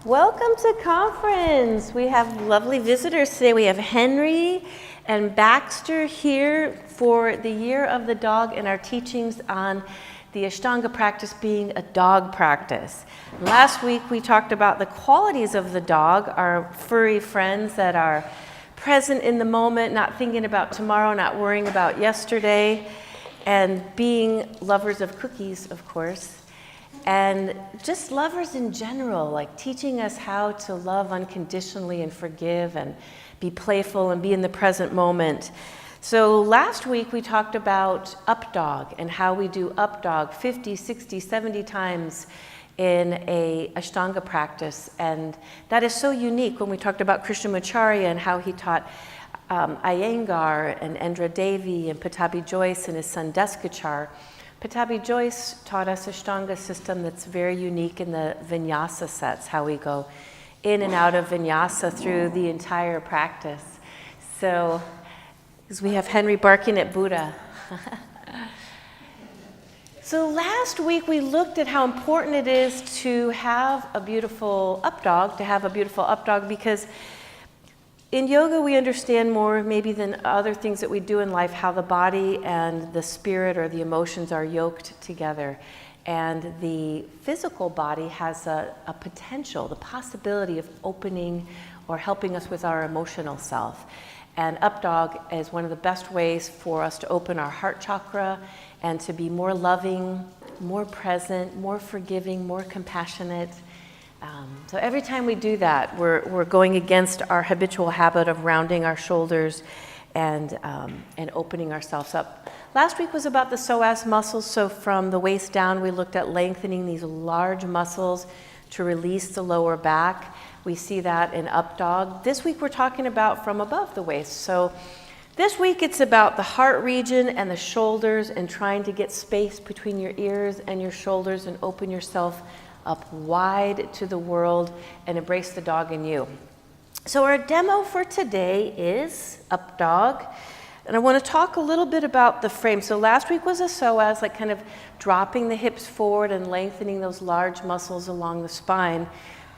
Welcome to conference. We have lovely visitors today. We have Henry and Baxter here for the Year of the Dog and our teachings on the Ashtanga practice being a dog practice. Last week we talked about the qualities of the dog, our furry friends that are present in the moment, not thinking about tomorrow, not worrying about yesterday, and being lovers of cookies, of course. And just lovers in general, like teaching us how to love unconditionally and forgive and be playful and be in the present moment. So last week we talked about up dog and how we do up dog 50, 60, 70 times in a Ashtanga practice. And that is so unique when we talked about Krishnamacharya and how he taught Iyengar and Endra Devi and Pattabhi Jois and his son Deskachar. Pattabhi Jois taught us Ashtanga system that's very unique in the vinyasa sets, how we go in and out of vinyasa through the entire practice. So, because we have Henry barking at Buddha. So last week we looked at how important it is to have a beautiful up dog, because in yoga, we understand more maybe than other things that we do in life how the body and the spirit or the emotions are yoked together. And the physical body has a potential, the possibility of opening or helping us with our emotional self. And up dog is one of the best ways for us to open our heart chakra and to be more loving, more present, more forgiving, more compassionate. So every time we do that, we're going against our habitual habit of rounding our shoulders and opening ourselves up. Last week was about the psoas muscles. So from the waist down, we looked at lengthening these large muscles to release the lower back. We see that in up dog. This week we're talking about from above the waist. So this week it's about the heart region and the shoulders and trying to get space between your ears and your shoulders and open yourself up wide to the world and embrace the dog in you. So our demo for today is up dog. And I want to talk a little bit about the frame. So last week was a psoas, like kind of dropping the hips forward and lengthening those large muscles along the spine.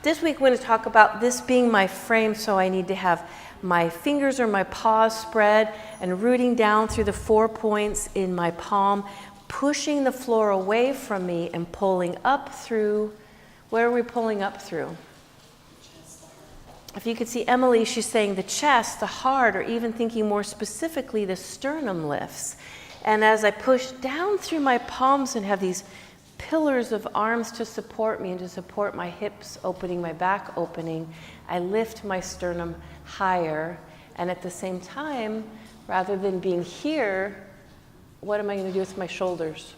This week we're going to talk about this being my frame, so I need to have my fingers or my paws spread and rooting down through the 4 points in my palm, pushing the floor away from me and pulling up through. Where are we pulling up through? If you could see Emily, she's saying the chest, the heart, or even thinking more specifically, the sternum lifts. And as I push down through my palms and have these pillars of arms to support me and to support my hips opening, my back opening, I lift my sternum higher. And at the same time, rather than being here, what am I going to do with my shoulders?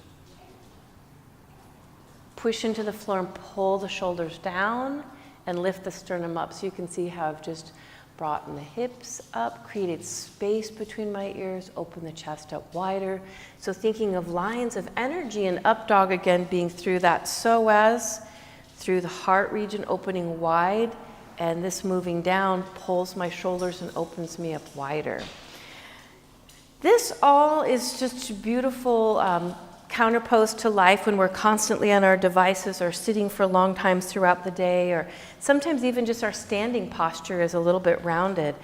Push into the floor and pull the shoulders down and lift the sternum up. So you can see how I've just brought the hips up, created space between my ears, opened the chest up wider. So thinking of lines of energy and up dog again being through that psoas, through the heart region opening wide, and this moving down pulls my shoulders and opens me up wider. This all is just a beautiful counterpost to life when we're constantly on our devices or sitting for long times throughout the day, or sometimes even just our standing posture is a little bit rounded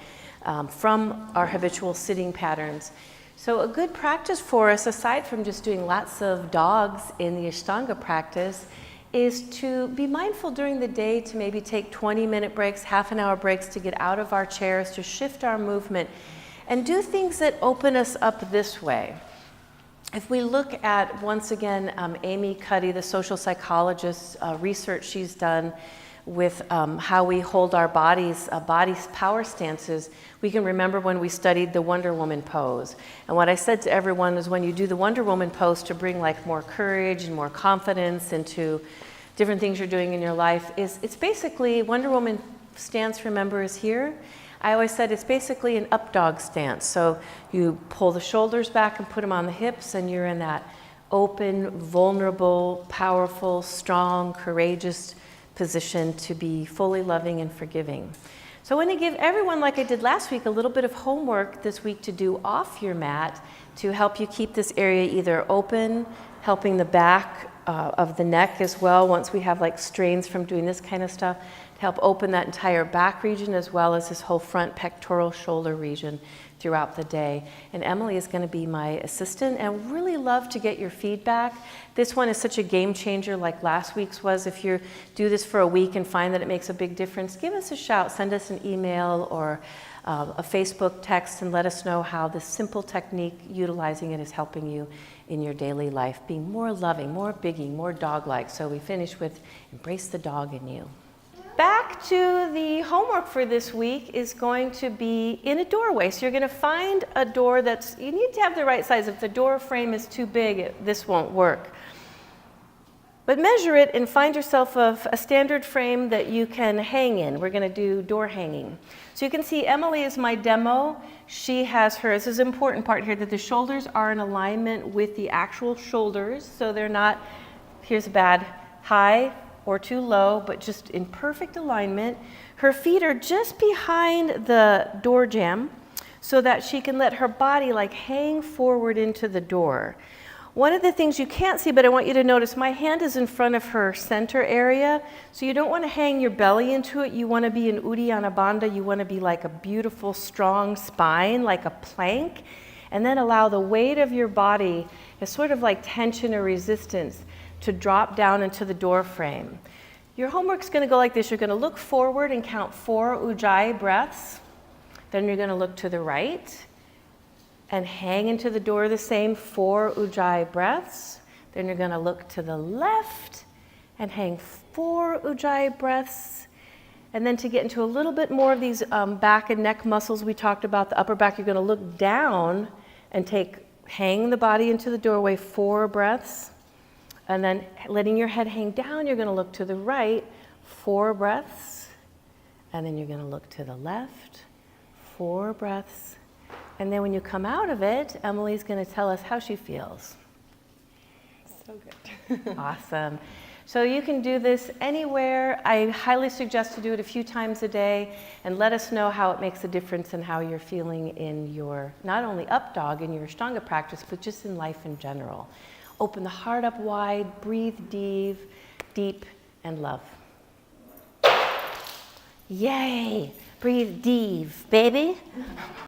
from our habitual sitting patterns. So a good practice for us, aside from just doing lots of dogs in the Ashtanga practice, is to be mindful during the day to maybe take 20-minute breaks, half-an-hour breaks to get out of our chairs, to shift our movement, and do things that open us up this way. If we look at, once again, Amy Cuddy, the social psychologist, research she's done with how we hold our bodies power stances, we can remember when we studied the Wonder Woman pose. And what I said to everyone is when you do the Wonder Woman pose to bring like more courage and more confidence into different things you're doing in your life, it's basically, Wonder Woman stance, remember, is here. I always said it's basically an up dog stance. So you pull the shoulders back and put them on the hips, and you're in that open, vulnerable, powerful, strong, courageous position to be fully loving and forgiving. So I want to give everyone, like I did last week, a little bit of homework this week to do off your mat to help you keep this area either open, helping the back of the neck as well, once we have like strains from doing this kind of stuff, to help open that entire back region as well as this whole front pectoral shoulder region throughout the day. And Emily is going to be my assistant, and really love to get your feedback. This one is such a game changer like last week's was. If you do this for a week and find that it makes a big difference, give us a shout, send us an email or a Facebook text and let us know how this simple technique, utilizing it, is helping you in your daily life, being more loving, more biggie, more dog-like. So we finish with embrace the dog in you. Back to the homework for this week is going to be in a doorway. So you're going to find a door that's, you need to have the right size. If the door frame is too big, this won't work. But measure it and find yourself a standard frame that you can hang in. We're going to do door hanging. So you can see Emily is my demo. She has hers. This is an important part here, that the shoulders are in alignment with the actual shoulders. So they're not, here's a bad, high or too low, but just in perfect alignment. Her feet are just behind the door jamb so that she can let her body like hang forward into the door. One of the things you can't see, but I want you to notice, my hand is in front of her center area, so you don't want to hang your belly into it. You want to be in Uddiyana Bandha. You want to be like a beautiful, strong spine, like a plank, and then allow the weight of your body, as sort of like tension or resistance, to drop down into the door frame. Your homework's going to go like this. You're going to look forward and count 4 Ujjayi breaths. Then you're going to look to the right and hang into the door the same 4 Ujjayi breaths. Then you're going to look to the left and hang 4 Ujjayi breaths. And then to get into a little bit more of these back and neck muscles we talked about, the upper back, you're going to look down and hang the body into the doorway 4 breaths. And then letting your head hang down, you're going to look to the right 4 breaths. And then you're going to look to the left 4 breaths. And then when you come out of it, Emily's going to tell us how she feels. So good. Awesome. So you can do this anywhere. I highly suggest to do it a few times a day and let us know how it makes a difference in how you're feeling in your, not only up dog in your Ashtanga practice, but just in life in general. Open the heart up wide, breathe deep, and love. Yay! Breathe deep, baby.